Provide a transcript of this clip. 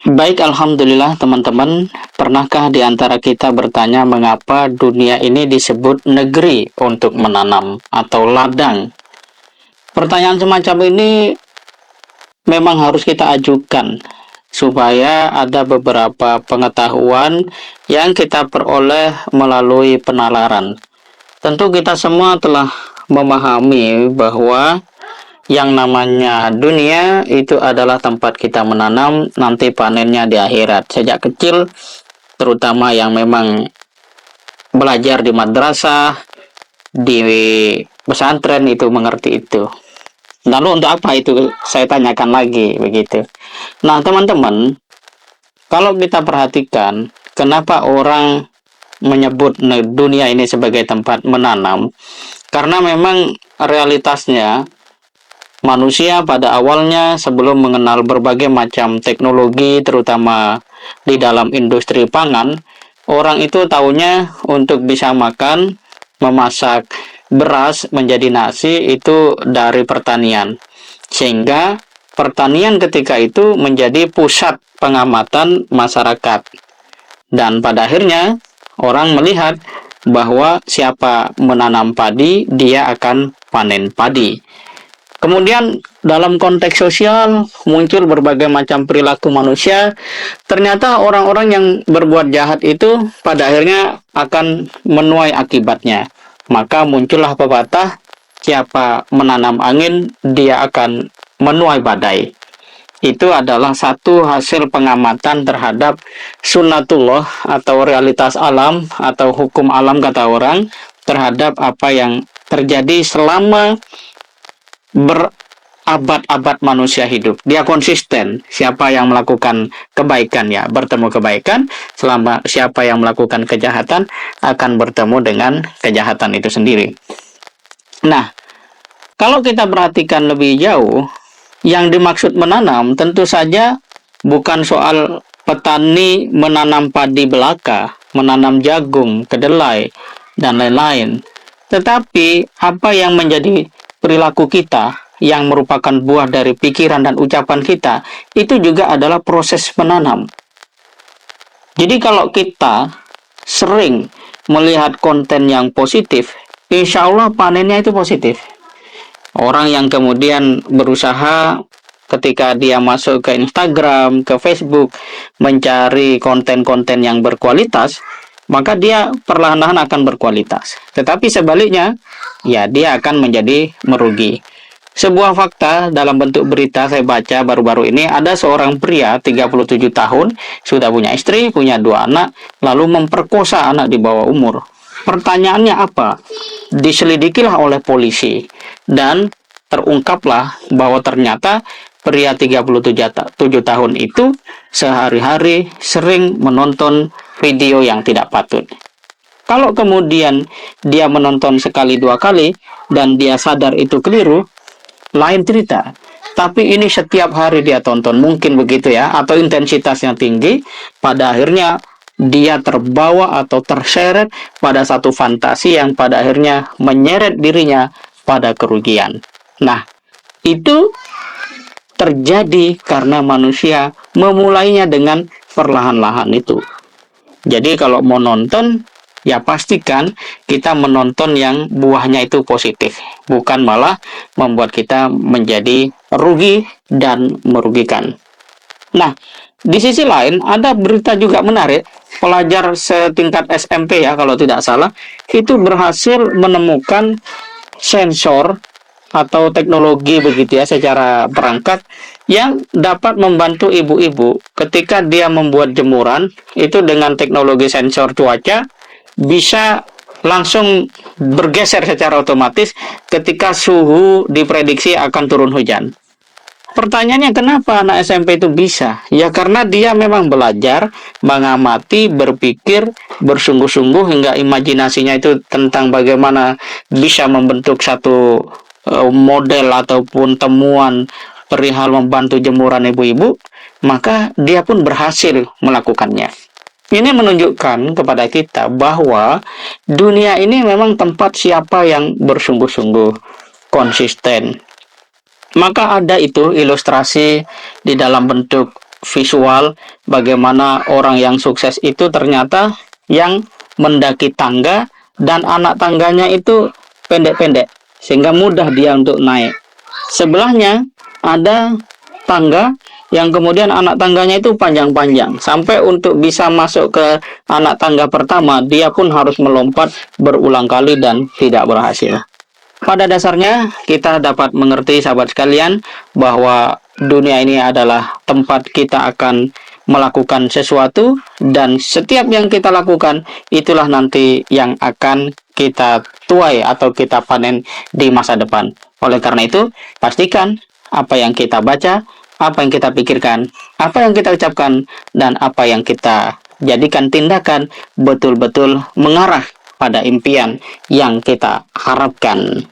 Baik, alhamdulillah teman-teman. Pernahkah di antara kita bertanya mengapa dunia ini disebut negeri untuk menanam atau ladang? Pertanyaan semacam ini memang harus kita ajukan supaya ada beberapa pengetahuan yang kita peroleh melalui penalaran. Tentu kita semua telah memahami bahwa yang namanya dunia itu adalah tempat kita menanam nanti panennya di akhirat. Sejak kecil, terutama yang memang belajar di madrasah, di pesantren itu mengerti itu. Lalu untuk apa itu? Saya tanyakan lagi begitu. Nah, teman-teman, kalau kita perhatikan, kenapa orang menyebut dunia ini sebagai tempat menanam? Karena memang realitasnya manusia pada awalnya sebelum mengenal berbagai macam teknologi, terutama di dalam industri pangan, orang itu taunya untuk bisa makan, memasak beras menjadi nasi itu dari pertanian. Sehingga pertanian ketika itu menjadi pusat pengamatan masyarakat. Dan pada akhirnya orang melihat bahwa siapa menanam padi, dia akan panen padi. Kemudian dalam konteks sosial muncul berbagai macam perilaku manusia. Ternyata orang-orang yang berbuat jahat itu pada akhirnya akan menuai akibatnya. Maka muncullah pepatah, siapa menanam angin, dia akan menuai badai. Itu adalah satu hasil pengamatan terhadap sunnatullah atau realitas alam atau hukum alam kata orang terhadap apa yang terjadi selama berabad-abad manusia hidup. Dia konsisten. Siapa yang melakukan kebaikan ya bertemu kebaikan, selama siapa yang melakukan kejahatan akan bertemu dengan kejahatan itu sendiri. Nah, kalau kita perhatikan lebih jauh, yang dimaksud menanam tentu saja bukan soal petani menanam padi belaka, menanam jagung, kedelai, dan lain-lain. Tetapi apa yang menjadi perilaku kita yang merupakan buah dari pikiran dan ucapan kita itu juga adalah proses menanam. Jadi kalau kita sering melihat konten yang positif, insya Allah panennya itu positif. Orang yang kemudian berusaha ketika dia masuk ke Instagram, ke Facebook, mencari konten-konten yang berkualitas, maka dia perlahan-lahan akan berkualitas. Tetapi sebaliknya, ya dia akan menjadi merugi. Sebuah fakta dalam bentuk berita saya baca baru-baru ini, ada seorang pria 37 tahun, sudah punya istri, punya 2 anak, lalu memperkosa anak di bawah umur. Pertanyaannya apa? Diselidikilah oleh polisi dan terungkaplah bahwa ternyata pria 37 tahun itu sehari-hari sering menonton video yang tidak patut. Kalau kemudian dia menonton sekali 2 kali dan dia sadar itu keliru, lain cerita. Tapi ini setiap hari dia tonton, mungkin begitu ya, atau intensitasnya tinggi, pada akhirnya dia terbawa atau terseret pada satu fantasi yang pada akhirnya menyeret dirinya pada kerugian. Nah, itu terjadi karena manusia memulainya dengan perlahan-lahan itu. Jadi kalau mau nonton, ya pastikan kita menonton yang buahnya itu positif, bukan malah membuat kita menjadi rugi dan merugikan. Nah, di sisi lain ada berita juga menarik. Pelajar setingkat SMP ya kalau tidak salah, itu berhasil menemukan sensor atau teknologi begitu ya secara perangkat yang dapat membantu ibu-ibu ketika dia membuat jemuran itu dengan teknologi sensor cuaca bisa langsung bergeser secara otomatis ketika suhu diprediksi akan turun hujan. Pertanyaannya kenapa anak SMP itu bisa? Ya karena dia memang belajar, mengamati, berpikir, bersungguh-sungguh hingga imajinasinya itu tentang bagaimana bisa membentuk satu model ataupun temuan perihal membantu jemuran ibu-ibu, maka dia pun berhasil melakukannya. Ini menunjukkan kepada kita bahwa dunia ini memang tempat siapa yang bersungguh-sungguh, konsisten. Maka ada itu ilustrasi di dalam bentuk visual bagaimana orang yang sukses itu ternyata yang mendaki tangga dan anak tangganya itu pendek-pendek sehingga mudah dia untuk naik. Sebelahnya ada tangga yang kemudian anak tangganya itu panjang-panjang sampai untuk bisa masuk ke anak tangga pertama dia pun harus melompat berulang kali dan tidak berhasil. Pada dasarnya kita dapat mengerti sahabat sekalian bahwa dunia ini adalah tempat kita akan melakukan sesuatu dan setiap yang kita lakukan itulah nanti yang akan kita tuai atau kita panen di masa depan. Oleh karena itu, pastikan apa yang kita baca, apa yang kita pikirkan, apa yang kita ucapkan, dan apa yang kita jadikan tindakan betul-betul mengarah pada impian yang kita harapkan.